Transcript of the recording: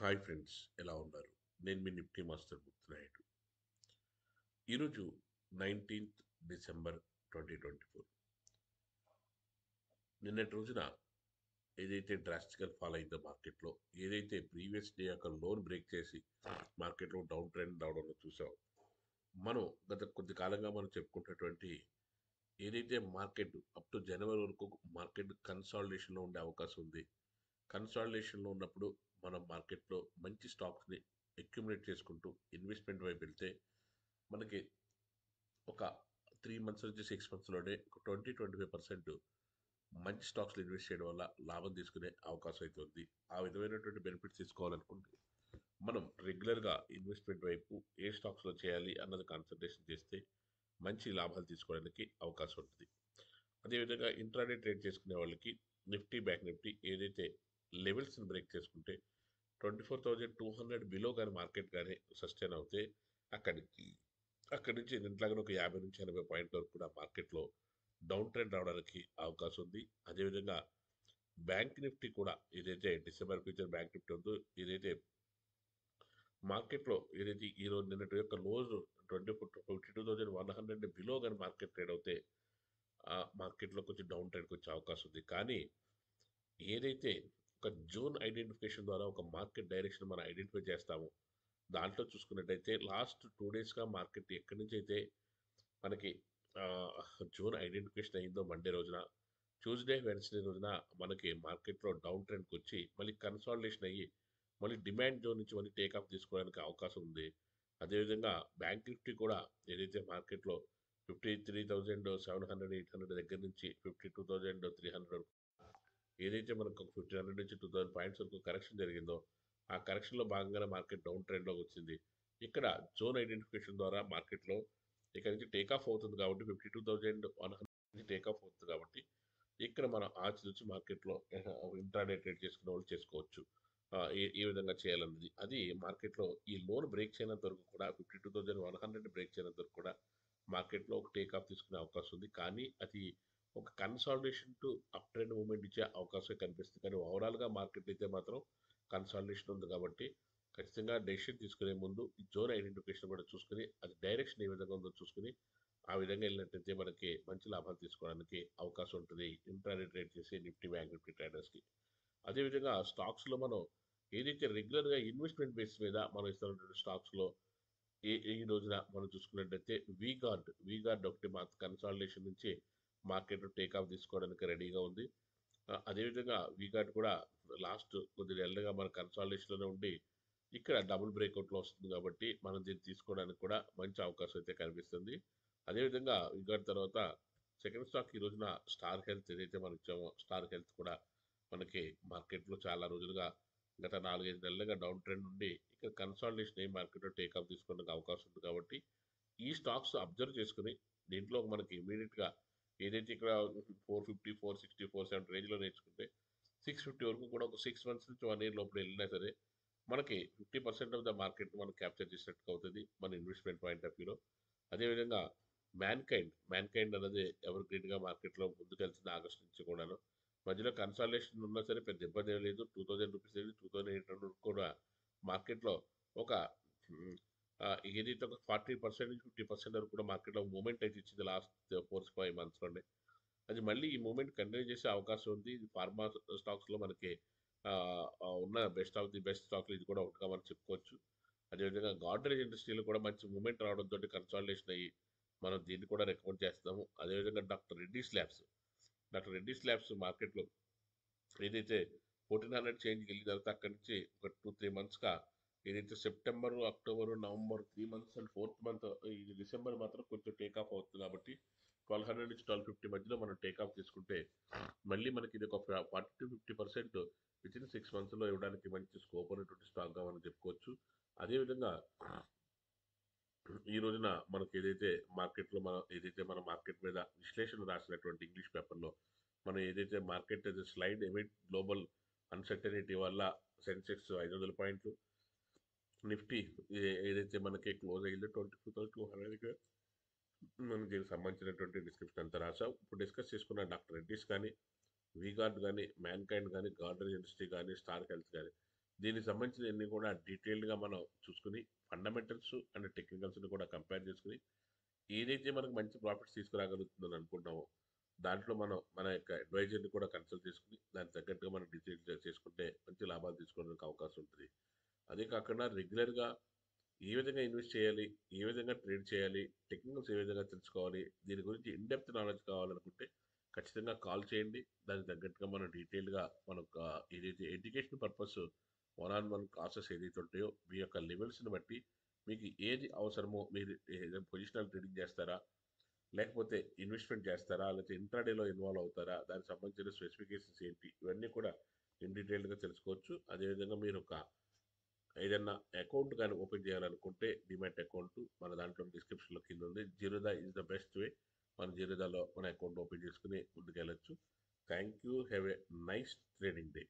Hi friends, ఎలా ఉన్నారు? నేను మీ నిఫ్టీ మాస్టర్ ముత్తునాయుడు. ఈరోజు 19th డిసెంబర్ 2024. నిన్నటి రోజున ఏదైతే డ్రాస్టికల్ ఫాల్ అయిందో మార్కెట్లో, ఏదైతే ప్రీవియస్ డే యొక్క లోన్ బ్రేక్ చేసి మార్కెట్లో డౌన్ ట్రెండ్ రావడం చూసాం. మనం గత కొద్ది కాలంగా మనం చెప్పుకుంటున్నటువంటి ఏదైతే మార్కెట్ అప్ టు జనవరి వరకు మార్కెట్ కన్సాలిడేషన్లో ఉండే అవకాశం ఉంది. కన్సాలిడేషన్లో ఉన్నప్పుడు మనం మార్కెట్లో మంచి స్టాక్స్ని అక్యుములేట్ చేసుకుంటూ ఇన్వెస్ట్మెంట్ వైపు వెళ్తే మనకి ఒక 3 months నుంచి 6 monthsలోనే ఒక 20-25% మంచి స్టాక్స్లో ఇన్వెస్ట్ చేయడం వల్ల లాభం తీసుకునే అవకాశం అయితే ఉంది. ఆ విధమైనటువంటి బెనిఫిట్స్ తీసుకోవాలనుకుంటే మనం రెగ్యులర్గా ఇన్వెస్ట్మెంట్ వైపు ఏ స్టాక్స్లో చేయాలి అన్నది కాన్సన్ట్రేషన్ చేస్తే మంచి లాభాలు తీసుకోవడానికి అవకాశం ఉంటుంది. అదేవిధంగా ఇంట్రాడే ట్రేడ్ చేసుకునే వాళ్ళకి నిఫ్టీ బ్యాంక్ నిఫ్టీ ఏదైతే లెవెల్స్ని బ్రేక్ చేసుకుంటే 24,200 బిలో కానీ మార్కెట్ కానీ సస్టైన్ అవుతే అక్కడికి అక్కడి నుంచి నిన్నట్లాగానే ఒక 50 నుంచి 80 పాయింట్ల వరకు కూడా మార్కెట్లో డౌన్ ట్రెండ్ రావడానికి అవకాశం ఉంది. అదేవిధంగా బ్యాంక్ నిఫ్టీ కూడా ఏదైతే డిసెంబర్ ఫ్యూచర్ బ్యాంక్ నిఫ్టీ ఉందో ఏదైతే మార్కెట్లో ఏదైతే ఈరోజు నిన్నటి యొక్క రోజు 52,100 బిలో కానీ మార్కెట్ ట్రేడ్ అవుతే ఆ మార్కెట్లో కొంచెం డౌన్ ట్రెండ్కి వచ్చే అవకాశం ఉంది. కానీ ఏదైతే ఒక జోన్ ఐడెంటిఫికేషన్ ద్వారా ఒక మార్కెట్ డైరెక్షన్ మనం ఐడెంటిఫై చేస్తామో దాంట్లో చూసుకున్నట్టయితే లాస్ట్ 2 daysగా మార్కెట్ ఎక్కడి నుంచి అయితే మనకి జోన్ ఐడెంటిఫికేషన్ అయిందో మండే రోజున, ట్యూస్డే వెన్స్డే రోజున మనకి మార్కెట్లో డౌన్ ట్రెండ్కి వచ్చి మళ్ళీ కన్సాలిడేషన్ అయ్యి మళ్ళీ డిమాండ్ జోన్ నుంచి మళ్ళీ టేక్ ఆఫ్ తీసుకోవడానికి అవకాశం ఉంది. అదేవిధంగా బ్యాంక్ నిఫ్టీ కూడా ఏదైతే మార్కెట్లో 53,700-800 దగ్గర నుంచి 52,300 ఏదైతే మనకు ఒక 1,500 నుంచి 2,000 పాయింట్స్ వరకు కరెక్షన్ జరిగిందో ఆ కరెక్షన్లో భాగంగానే మార్కెట్ డౌన్ ట్రెండ్లోకి వచ్చింది. ఇక్కడ జోన్ ఐడెంటిఫికేషన్ ద్వారా మార్కెట్లో ఇక్కడ నుంచి టేక్ ఆఫ్ అవుతుంది కాబట్టి 52,100 నుంచి టేక్ ఆఫ్ అవుతుంది కాబట్టి ఇక్కడ మనం ఆచితూచి మార్కెట్లో ఇంట్రాడే ట్రేడ్ చేసుకునే వాళ్ళు చేసుకోవచ్చు. ఏ విధంగా చేయాలన్నది అది మార్కెట్లో ఈ లోన్ బ్రేక్ చేయనంత వరకు కూడా 52,100 బ్రేక్ చేయనంత వరకు కూడా మార్కెట్లో ఒక టేక్ ఆఫ్ తీసుకునే అవకాశం ఉంది. కానీ అది ఒక consolidation to up trend movement ఇచ్చే అవకాశం కనిపిస్తుంది. కానీ ఓవరాల్గా మార్కెట్ అయితే మాత్రం కన్సాలిడేషన్ ఉంది కాబట్టి ఖచ్చితంగా డెసిషన్ తీసుకునే ముందు ఈ జోన్ ఐడెంటిఫికేషన్ కూడా చూసుకుని అది డైరెక్షన్ ఏ విధంగా ఉందో చూసుకుని ఆ విధంగా వెళ్ళినట్టయితే మనకి మంచి లాభాలు తీసుకోవడానికి అవకాశం ఉంటుంది ఇంట్రాడే ట్రేడ్ చేసే నిఫ్టీ బ్యాంక్ నిఫ్టీ ట్రేడర్స్కి. అదేవిధంగా స్టాక్స్లో మనం ఏదైతే రెగ్యులర్గా ఇన్వెస్ట్మెంట్ బేస్ మీద మనం ఇస్తున్నటువంటి స్టాక్స్లో ఈ రోజున మనం చూసుకున్నట్టయితే వీగార్డ్ ఒకటి మా కన్సాలిడేషన్ నుంచి మార్కెట్ టేక్ ఆఫ్ తీసుకోవడానికి రెడీగా ఉంది. అదేవిధంగా వీగార్డ్ కూడా లాస్ట్ కొద్ది నెలలుగా మన కన్సాలిడేషన్లోనే ఉండి ఇక్కడ డబుల్ బ్రేక్అవుట్లో వస్తుంది కాబట్టి మనం దీన్ని తీసుకోవడానికి కూడా మంచి అవకాశం అయితే కనిపిస్తుంది. అదేవిధంగా వీగార్డ్ తర్వాత సెకండ్ స్టాక్ ఈ రోజున స్టార్ హెల్త్ ఏదైతే మనం ఇచ్చామో స్టార్ హెల్త్ కూడా మనకి మార్కెట్లో చాలా రోజులుగా గత 4-5 నెలలుగా డౌన్ ట్రెండ్ ఉండి ఇక్కడ కన్సాలిడేషన్ అయ్యి మార్కెట్లో టేక్ ఆఫ్ తీసుకోవడానికి అవకాశం ఉంది కాబట్టి ఈ స్టాక్స్ అబ్జర్వ్ చేసుకుని దీంట్లో మనకి ఇమీడియట్గా ఏదైతే ఇక్కడ 450, 460, 470 రేంజ్లో నేర్చుకుంటే 650 వరకు కూడా ఒక 6 months నుంచి 1 year లోపల వెళ్ళినా సరే మనకి 50% ఆఫ్ ద మార్కెట్ మనం క్యాప్చర్ చేసినట్టుగా అవుతుంది మన ఇన్వెస్ట్మెంట్ పాయింట్ ఆఫ్ వ్యూలో. అదేవిధంగా మ్యాన్కైండ్ అనేది ఎవర్ గ్రీన్గా మార్కెట్లో ముందుకెళ్తుంది ఆగస్టు నుంచి కూడాను. మధ్యలో కన్సాలిడేషన్ ఉన్నా సరే పెద్ద ఇబ్బంది ఏం లేదు. 2,000 రూపీస్ 2,800 కూడా మార్కెట్లో ఒక ఏదైతే ఒక 40% నుంచి 50% వరకు కూడా మార్కెట్లో మూమెంట్ అయితే ఇచ్చింది లాస్ట్ 4-5 monthsలోనే. అది మళ్ళీ ఈ మూమెంట్ కంటిన్యూ చేసే అవకాశం ఉంది. ఇది ఫార్మా స్టాక్స్లో మనకి ఉన్న బెస్ట్ ఆఫ్ ది బెస్ట్ స్టాక్లు ఇది కూడా ఒకటిగా మనం చెప్పుకోవచ్చు. అదేవిధంగా గాడ్రేజ్ ఇండస్ట్రీలో కూడా మంచి మూమెంట్ రావడంతో కన్సాలిడేషన్ అయ్యి మనం దీన్ని కూడా రికమెండ్ చేస్తాము. అదేవిధంగా డాక్టర్ రెడ్డీస్ ల్యాబ్స్ మార్కెట్లో ఏదైతే 1,400 చేంజ్కి వెళ్ళిన తర్వాత అక్కడి నుంచి ఒక 2-3 monthsగా ఏదైతే September, October, November 3 months and 4th month ఇది డిసెంబర్ మాత్రం కొంచెం టేక్ ఆఫ్ అవుతుంది కాబట్టి 1,200 నుంచి 1,250 మధ్యలో మనం టేక్ ఆఫ్ తీసుకుంటే మళ్ళీ మనకి ఇది ఒక 40-50% వితిన్ 6 monthsలో ఇవ్వడానికి మంచి స్కోప్ ఉన్నటువంటి స్టాక్గా మనం చెప్పుకోవచ్చు. అదేవిధంగా ఈ రోజున మనకి ఏదైతే మార్కెట్లో మన మార్కెట్ మీద విశ్లేషణ రాసినటువంటి ఇంగ్లీష్ పేపర్లో మనం ఏదైతే market slide emit global uncertainty వల్ల సెన్సెక్స్ 500 పాయింట్లు, నిఫ్టీ ఏదైతే మనకి క్లోజ్ అయ్యిందో 24,200 మనం దీనికి సంబంధించినటువంటి డిస్క్రిప్షన్ అంతా రాసాం. ఇప్పుడు డిస్కస్ చేసుకున్న డాక్టర్ రెడ్డీస్ కానీ, వీగార్డ్ కానీ, మ్యాన్కైండ్ కానీ, గాడ్రేజ్ ఇండస్ట్రీ కానీ, స్టార్ హెల్త్ కానీ దీనికి సంబంధించినవన్నీ కూడా డీటెయిల్డ్‌గా మనం చూసుకొని, ఫండమెంటల్స్ అండ్ టెక్నికల్స్‌ని కూడా కంపేర్ చేసుకొని, ఏదైతే మనకు మంచి ప్రాఫిట్స్ తీసుకురాగలుగుతుందని అనుకుంటున్నామో, దాంట్లో మనం మన యొక్క అడ్వైజర్‌ని కూడా కన్సల్ట్ చేసుకొని, దానికి తగ్గట్టుగా మనం డిసైడ్ చేసుకుంటే మంచి లాభాలు తీసుకోవడానికి అవకాశం ఉంటది. అదే కాకుండా రెగ్యులర్‌గా ఏ విధంగా ఇన్వెస్ట్ చేయాలి? ఏ విధంగా ట్రేడ్ చేయాలి? టెక్నికల్స్ ఏ విధంగా తెలుసుకోవాలి? దీని గురించి ఇన్ డెప్త్ నాలెడ్జ్ కావాలనుకుంటే ఖచ్చితంగా కాల్ చేయండి. దానికి తగ్గట్టుగా మనం డీటెయిల్డ్‌గా మనొక ఏదైతే education purpose one on one classes ఏదైతే ఉంటాయో, మీ యొక్క లెవెల్స్‌ని బట్టి మీకు ఏది అవసరమో మీరు పొజిషనల్ ట్రేడింగ్ చేస్తారా? లేకపోతే ఇన్వెస్ట్‌మెంట్ చేస్తారా? లేకపోతే ఇంట్రాడేలో ఇన్వాల్వ్ అవుతారా? దానికి సంబంధించిన స్పెసిఫికేషన్స్ ఏంటి? ఇవన్నీ కూడా ఇన్ డీటెయిల్డ్‌గా తెలుసుకోవచ్చు. అదేవిధంగా మీరొక ఏదన్నా అకౌంట్ గాని ఓపెన్ చేయాలనుకుంటే డీమ్యాట్ అకౌంట్ మన దాంట్లో డిస్క్రిప్షన్‌లో కింద ఉంది. Zerodha is the best way. మన జిరోదాలో మన అకౌంట్ ఓపెన్ చేసుకొని ముందుకెళ్ళొచ్చు. Thank you. Have a nice trading day.